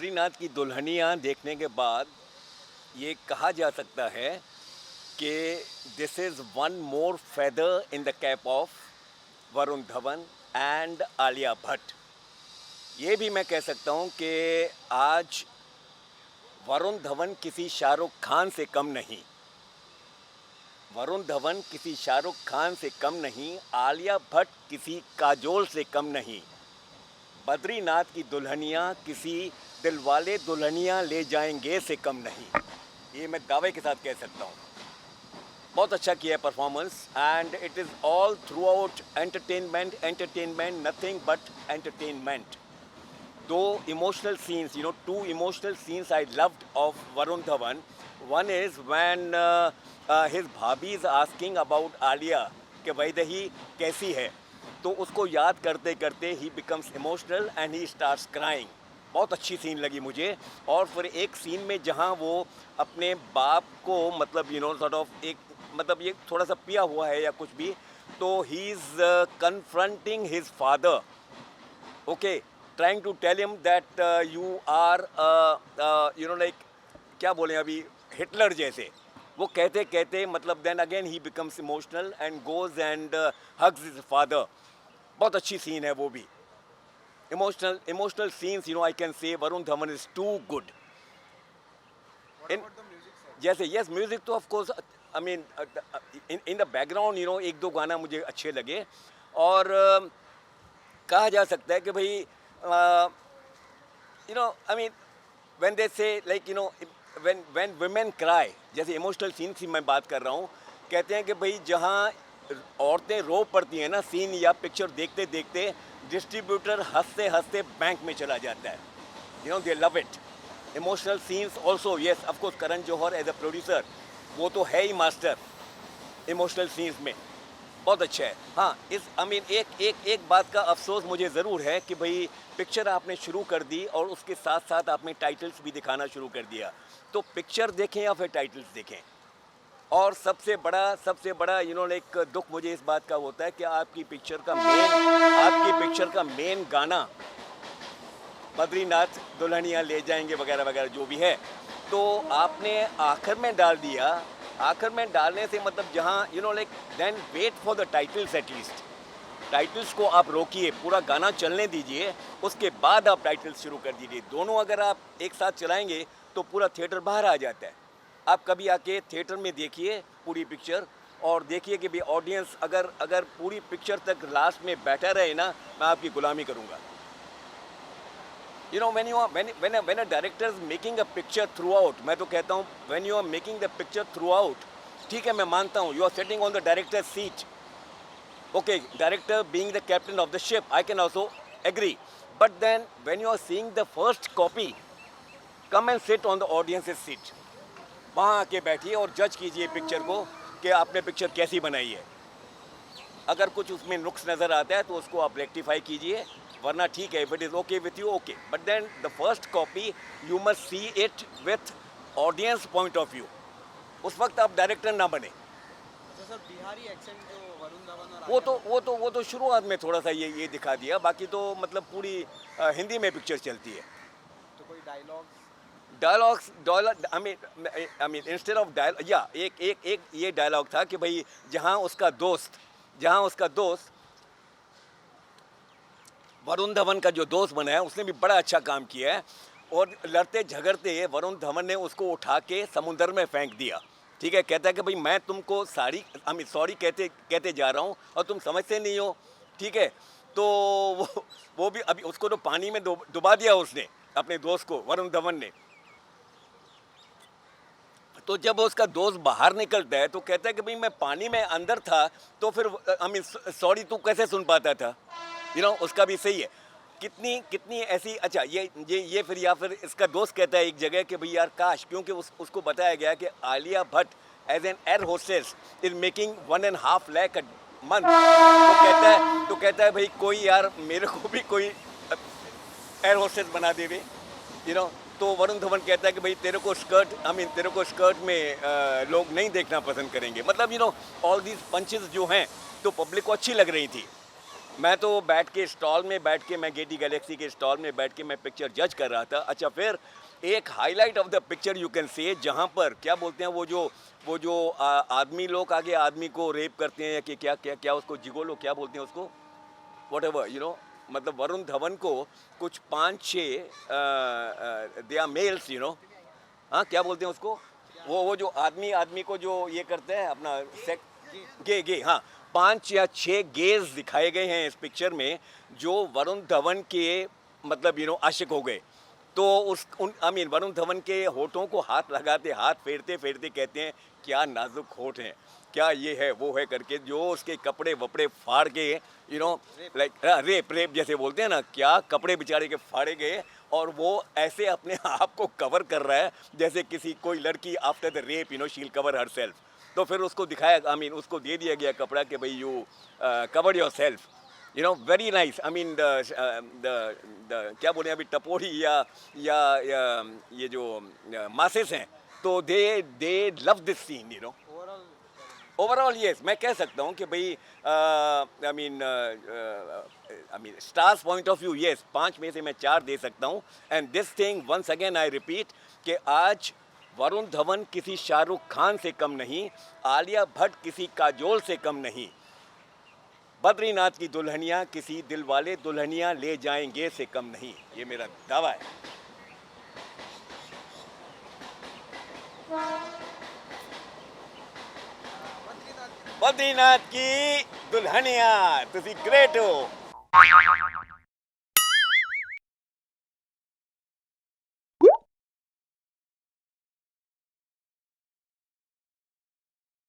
बद्रीनाथ की दुल्हनिया देखने के बाद ये कहा जा सकता है कि this is one more feather in the cap of Varun Dhawan and Alia Bhatt. ये भी मैं कह सकता हूँ कि आज वरुण धवन किसी शाहरुख खान से कम नहीं, वरुण धवन किसी शाहरुख खान से कम नहीं, आलिया भट्ट किसी काजोल से कम नहीं, बद्रीनाथ की दुल्हनिया किसी दिलवाले दुल्हनिया ले जाएंगे से कम नहीं। ये मैं दावे के साथ कह सकता हूँ। बहुत अच्छा किया है performance and it is all through out entertainment, nothing but entertainment. Two emotional scenes, two emotional scenes I loved of Varun Dhawan. One is when his bhabhi is asking about Alia कि वैदेही कैसी है, तो उसको याद करते करते he becomes emotional and he starts crying. बहुत अच्छी सीन लगी मुझे। और फिर एक सीन में जहाँ वो अपने बाप को मतलब sort of एक मतलब ये थोड़ा सा पिया हुआ है या कुछ भी, तो he is confronting his father, okay, trying to tell him that you are like क्या बोलें अभी हिटलर जैसे। वो कहते कहते मतलब then again he becomes emotional and goes and hugs his father. बहुत अच्छी सीन है वो भी। Emotional scenes, I can say Varun Dhawan is too good. What about the music side? जैसे yes, music तो of course I mean in the background एक दो गाना मुझे अच्छे लगे। और कहा जा सकता है कि भाई I mean when they say like when women cry, जैसे इमोशनल सीन की मैं बात कर रहा हूँ, कहते हैं कि भाई जहाँ औरतें रो पड़ती हैं ना सीन या पिक्चर देखते देखते, डिस्ट्रीब्यूटर हंसते हंसते बैंक में चला जाता है। They love it. Emotional scenes also yes of course Karan Johar as a producer वो तो है ही मास्टर इमोशनल सीन्स में, बहुत अच्छा है। हाँ, एक बात का अफसोस मुझे ज़रूर है कि भाई पिक्चर आपने शुरू कर दी और उसके साथ साथ आपने टाइटल्स भी दिखाना शुरू कर दिया। तो पिक्चर देखें या फिर टाइटल्स देखें। और सबसे बड़ा एक दुख मुझे इस बात का होता है कि आपकी पिक्चर का मेन गाना बद्रीनाथ दुल्हनिया ले जाएंगे वगैरह वगैरह जो भी है, तो आपने आखिर में डाल दिया। आखिर में डालने से मतलब जहाँ then wait for the titles, at least titles को आप रोकिए, पूरा गाना चलने दीजिए, उसके बाद आप टाइटल्स शुरू कर दीजिए। दोनों अगर आप एक साथ चलाएंगे तो पूरा थिएटर बाहर आ जाता है। आप कभी आके थिएटर में देखिए पूरी पिक्चर और देखिए कि भाई ऑडियंस अगर पूरी पिक्चर तक लास्ट में बैठा रहे ना, मैं आपकी गुलामी करूँगा। when a director is making a picture throughout, मैं तो कहता हूँ when you are making the picture throughout, ठीक है मैं मानता हूँ you are sitting on the director's seat, okay, director being the captain of the ship, I can also agree, but then when you are seeing the first copy, come and sit on the audience's seat, वहाँ आके बैठिए और जज कीजिए picture को कि आपने picture कैसी बनाई है। अगर कुछ उसमें नुक्स नज़र आता है तो उसको आप रेक्टिफाई कीजिए, वरना ठीक है, if it is okay with you okay, but then the first copy you must see it with audience point of view. उस वक्त आप डायरेक्टर ना बने। अच्छा सर, बिहारी एक्सेंट जो वरुण धवन और वो तो शुरुआत में थोड़ा सा ये दिखा दिया, बाकी तो मतलब पूरी हिंदी में पिक्चर चलती है। तो कोई I mean instead of dialogue, या एक ये डायलॉग था कि भाई जहाँ उसका दोस्त वरुण धवन का जो दोस्त बना है उसने भी बड़ा अच्छा काम किया है, और लड़ते झगड़ते वरुण धवन ने उसको उठा के समुंदर में फेंक दिया। ठीक है, कहता है कि भाई मैं तुमको सॉरी कहते जा रहा हूँ और तुम समझते नहीं हो। ठीक है, तो वो भी अभी उसको तो पानी में डुबा दिया उसने, अपने दोस्त को, वरुण धवन ने। तो जब उसका दोस्त बाहर निकलता है तो कहता है कि भाई मैं पानी में अंदर था, तो फिर सॉरी तू कैसे सुन पाता था। उसका भी सही है। कितनी ऐसी, अच्छा ये फिर या फिर इसका दोस्त कहता है एक जगह कि भाई यार काश, क्योंकि उसको बताया गया कि Alia Bhatt as an air hostess is making 1.5 lakh a month। तो कहता है भाई कोई यार मेरे को भी कोई एयर होस्टेस बना देवे। तो वरुण धवन कहता है कि भाई तेरे को स्कर्ट में लोग नहीं देखना पसंद करेंगे। मतलब ऑल दीज पंचेस जो हैं तो पब्लिक को अच्छी लग रही थी। मैं तो बैठ के स्टॉल में बैठ के, मैं गेटी गैलेक्सी के स्टॉल में बैठ के मैं पिक्चर जज कर रहा था। अच्छा, फिर एक highlight of the picture you can say, जहाँ पर क्या बोलते हैं वो जो आदमी लोग आगे आदमी को रेप करते हैं, कि क्या क्या क्या उसको जिगोलो क्या बोलते हैं उसको, वट एवर यू नो, मतलब वरुण धवन को कुछ 5-6 they are males you know, हाँ क्या बोलते हैं उसको, वो जो आदमी को जो ये करते हैं अपना गे हाँ, 5 या 6 गेज दिखाए गए हैं इस पिक्चर में, जो वरुण धवन के मतलब यू नो आशिक हो गए। तो वरुण धवन के होठों को हाथ लगाते, हाथ फेरते फेरते कहते हैं क्या नाजुक होठ हैं, क्या ये है वो है करके, जो उसके कपड़े वपड़े फाड़ के यू नो लाइक रेप जैसे बोलते हैं ना, क्या कपड़े बेचारे के फाड़े गए, और वो ऐसे अपने आप को कवर कर रहा है जैसे किसी कोई लड़की after the rape you know शील कवर हर सेल्फ। तो फिर उसको दिखाया, उसको दे दिया गया कपड़ा कि भाई you cover your self, you know very nice. The क्या बोले अभी टपोरी या ये जो मासेस हैं, तो they love this scene you know. Overall yes, मैं कह सकता हूँ कि भाई stars point of view yes, 5 में से मैं 4 दे सकता हूँ। And this thing once again I repeat कि आज वरुण धवन किसी शाहरुख खान से कम नहीं, आलिया भट्ट किसी काजोल से कम नहीं, बद्रीनाथ की दुल्हनिया किसी दिलवाले दुल्हनिया ले जाएंगे से कम नहीं, ये मेरा दावा है। बद्रीनाथ की दुल्हनिया, तुसी ग्रेट हो।